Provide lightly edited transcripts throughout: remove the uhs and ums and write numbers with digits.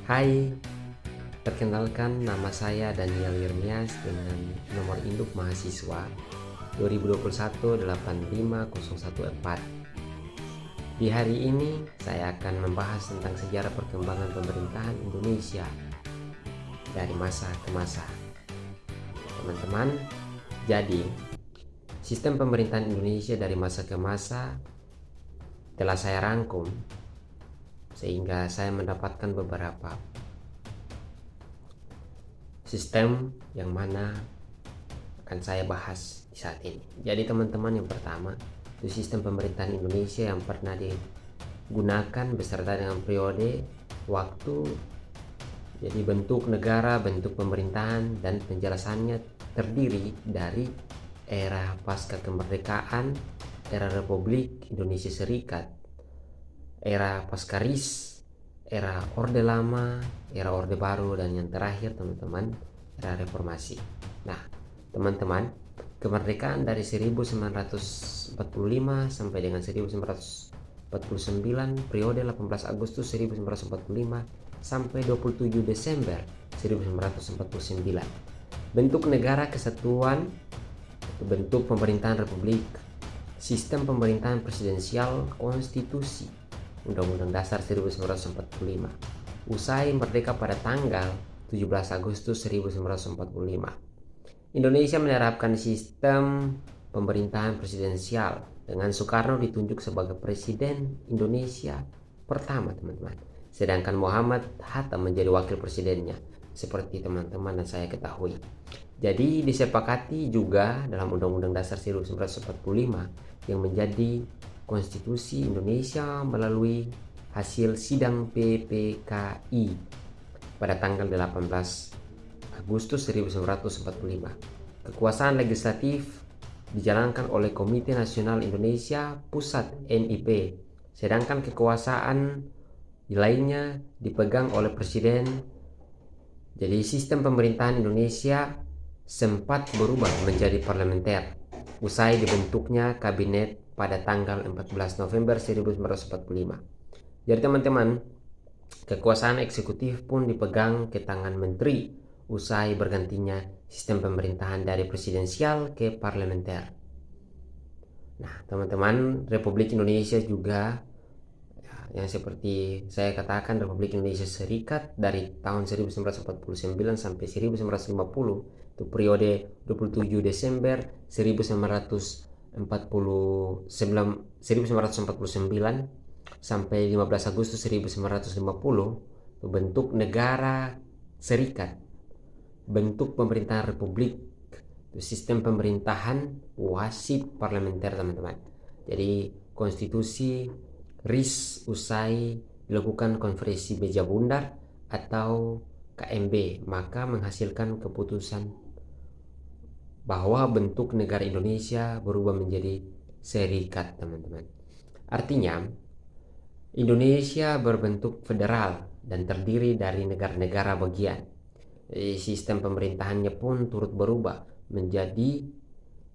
Hai, perkenalkan nama saya Daniel Yirmias dengan nomor induk mahasiswa 2021-85014. Di hari ini saya akan membahas tentang sejarah perkembangan pemerintahan Indonesia dari masa ke masa. Teman-teman, jadi sistem pemerintahan Indonesia dari masa ke masa telah saya rangkum sehingga saya mendapatkan beberapa sistem yang mana akan saya bahas di saat ini. Jadi teman-teman, yang pertama itu sistem pemerintahan Indonesia yang pernah digunakan beserta dengan periode waktu, jadi bentuk negara, bentuk pemerintahan, dan penjelasannya terdiri dari era pasca kemerdekaan, era Republik Indonesia Serikat, era pasca RIS, era Orde Lama, era Orde Baru, dan yang terakhir teman-teman, era Reformasi. Nah teman-teman, kemerdekaan dari 1945 sampai dengan 1949, periode 18 Agustus 1945 sampai 27 Desember 1949. Bentuk negara kesatuan, bentuk pemerintahan republik, sistem pemerintahan presidensial, konstitusi, Undang-Undang Dasar 1945. Usai merdeka pada tanggal 17 Agustus 1945. Indonesia menerapkan sistem pemerintahan presidensial dengan Soekarno ditunjuk sebagai Presiden Indonesia pertama, teman-teman. Sedangkan Muhammad Hatta menjadi wakil presidennya, seperti teman-teman dan saya ketahui. Jadi disepakati juga dalam Undang-Undang Dasar 1945 yang menjadi konstitusi Indonesia melalui hasil sidang PPKI pada tanggal 18 Agustus 1945. Kekuasaan legislatif dijalankan oleh Komite Nasional Indonesia Pusat (MIP), sedangkan kekuasaan lainnya dipegang oleh Presiden. Jadi sistem pemerintahan Indonesia sempat berubah menjadi parlementer usai dibentuknya kabinet pada tanggal 14 November 1945. Jadi teman-teman, kekuasaan eksekutif pun dipegang ke tangan menteri usai bergantinya sistem pemerintahan dari presidensial ke parlementer. Nah teman-teman, Republik Indonesia juga yang seperti saya katakan, Republik Indonesia Serikat dari tahun 1949 sampai 1950, itu periode 27 Desember 1949 sampai 15 Agustus 1950, itu bentuk negara serikat, bentuk pemerintahan republik, itu sistem pemerintahan wasit parlementer, teman-teman. Jadi konstitusi RIS usai dilakukan konferensi meja bundar atau KMB, maka menghasilkan keputusan bahwa bentuk negara Indonesia berubah menjadi serikat, teman-teman. Artinya Indonesia berbentuk federal dan terdiri dari negara-negara bagian. Sistem pemerintahannya pun turut berubah menjadi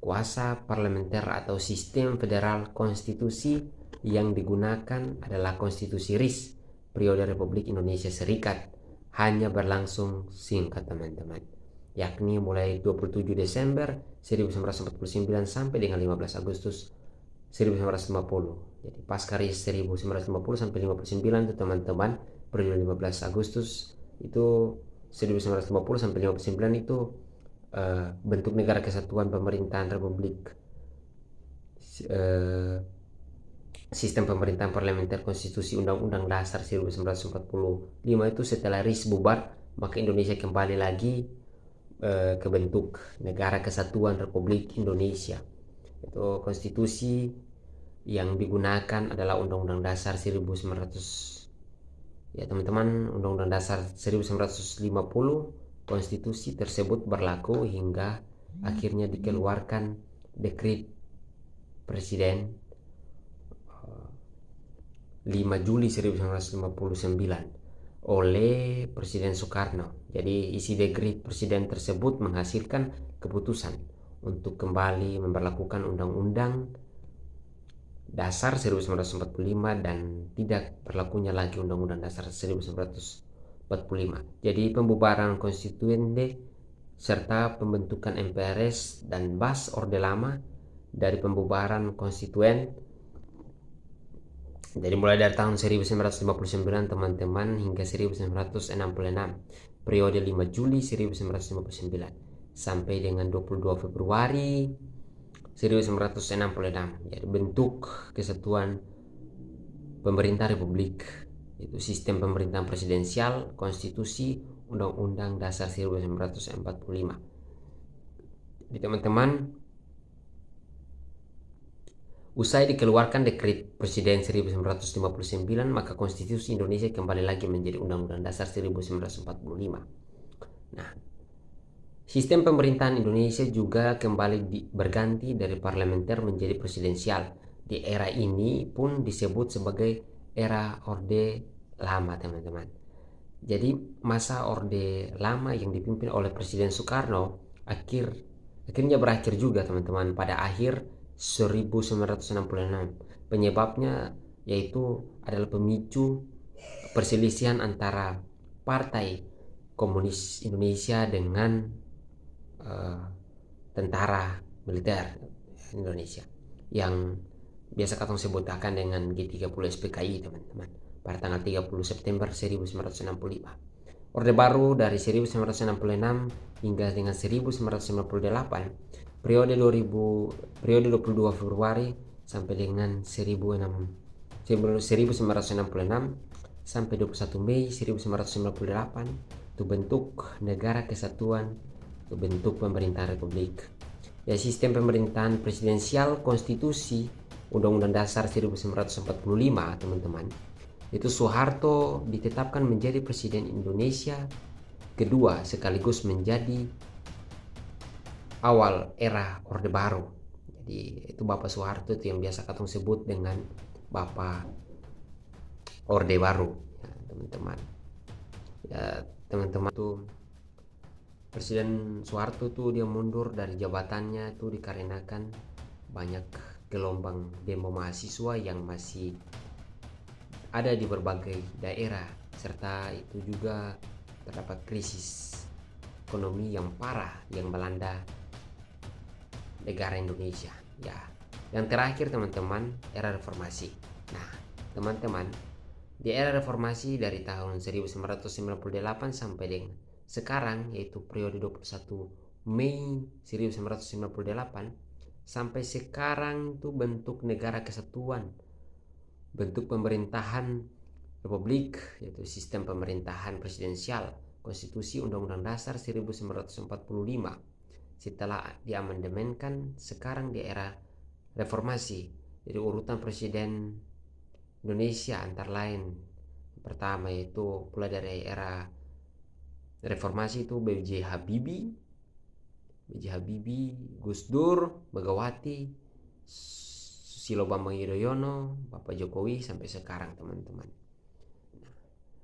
kuasa parlementer atau sistem federal. Konstitusi yang digunakan adalah konstitusi RIS periode Republik Indonesia Serikat, hanya berlangsung singkat, teman-teman, yakni mulai 27 Desember 1949 sampai dengan 15 Agustus 1950. Jadi pasca RIS 1950 sampai 59 itu teman-teman, periode 15 Agustus itu 1950 sampai 59 itu bentuk negara kesatuan pemerintahan republik, sistem pemerintahan parlementer, konstitusi, Undang-Undang Dasar 1945. Itu setelah RIS bubar, maka Indonesia kembali lagi ke bentuk negara kesatuan Republik Indonesia. Itu konstitusi yang digunakan adalah Undang-Undang Dasar 1900, ya teman-teman, Undang-Undang Dasar 1950. Konstitusi tersebut berlaku hingga akhirnya dikeluarkan dekret Presiden 5 Juli 1959 oleh Presiden Soekarno. Jadi isi dekret Presiden tersebut menghasilkan keputusan untuk kembali memberlakukan Undang-Undang Dasar 1945 dan tidak berlakunya lagi Undang-Undang Dasar 1945 Jadi pembubaran konstituente serta pembentukan MPRS dan BAS Orde Lama dari pembubaran konstituen. Jadi mulai dari tahun 1959 teman-teman hingga 1966, periode 5 Juli 1959 sampai dengan 22 Februari 1966. Jadi bentuk kesatuan pemerintah republik, itu sistem pemerintahan presidensial, konstitusi, undang-undang dasar 1945. Jadi teman-teman, usai dikeluarkan dekret Presiden 1959, maka konstitusi Indonesia kembali lagi menjadi undang-undang dasar 1945. Nah, sistem pemerintahan Indonesia juga kembali berganti dari parlementer menjadi presidensial. Di era ini pun disebut sebagai era Orde Lama, teman-teman. Jadi masa Orde Lama yang dipimpin oleh Presiden Soekarno akhirnya berakhir juga, teman-teman, pada akhir 1966. Penyebabnya yaitu adalah pemicu perselisihan antara Partai Komunis Indonesia dengan tentara militer Indonesia yang biasa katong sebutkan dengan G30 SPKI, teman-teman, pada tanggal 30 September 1965. Orde Baru dari 1966 hingga dengan 1998, periode 22 Februari sampai dengan 1966 sampai 21 Mei 1998 itu bentuk negara kesatuan, itu bentuk pemerintah republik. Ya, sistem pemerintahan presidensial, konstitusi, undang-undang dasar 1945, teman-teman. Itu Soeharto ditetapkan menjadi presiden Indonesia kedua sekaligus menjadi awal era Orde Baru. Jadi itu Bapak Soeharto itu yang biasa katong sebut dengan Bapak Orde Baru, ya, teman-teman. Ya, teman-teman, tuh Presiden Soeharto tuh dia mundur dari jabatannya tuh dikarenakan banyak gelombang demo mahasiswa yang masih ada di berbagai daerah, serta itu juga terdapat krisis ekonomi yang parah yang melanda negara Indonesia. Ya, yang terakhir, teman-teman, era reformasi. Nah, teman-teman, di era reformasi dari tahun 1998 sampai dengan sekarang, yaitu periode 21 Mei 1998 sampai sekarang, itu bentuk negara kesatuan, bentuk pemerintahan republik, yaitu sistem pemerintahan presidensial, konstitusi, undang-undang dasar 1945 setelah diamandemenkan sekarang di era reformasi. Jadi urutan presiden Indonesia antara lain pertama yaitu mulai dari era reformasi itu B.J. Habibie, Gus Dur, Megawati, Susilo Bambang Yudhoyono, Bapak Jokowi sampai sekarang, teman-teman.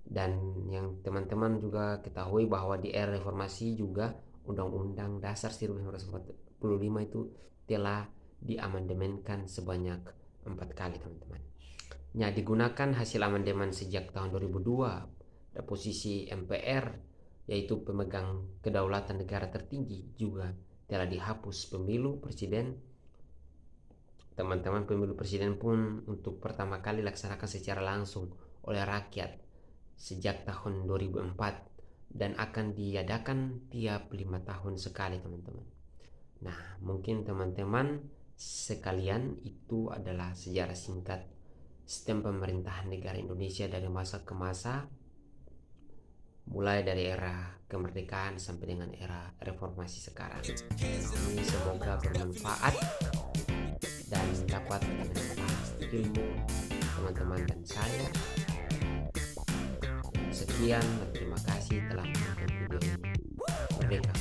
Dan yang teman-teman juga ketahui bahwa di era reformasi juga Undang-Undang Dasar 1945 itu telah diamandemenkan sebanyak 4 kali, teman-teman. Ya, digunakan hasil amandemen sejak tahun 2002. Ada posisi MPR, yaitu pemegang kedaulatan negara tertinggi, juga telah dihapus. Pemilu presiden, teman-teman, pemilu presiden pun untuk pertama kali dilaksanakan secara langsung oleh rakyat sejak tahun 2004 dan akan diadakan tiap 5 tahun sekali, teman-teman. Nah, mungkin teman-teman sekalian, itu adalah sejarah singkat sistem pemerintahan negara Indonesia dari masa ke masa, mulai dari era kemerdekaan sampai dengan era reformasi sekarang. Ini semoga bermanfaat dan dapat menambah ilmu teman-teman dan saya. Sekian, terima kasih telah menonton video ini. Merdeka.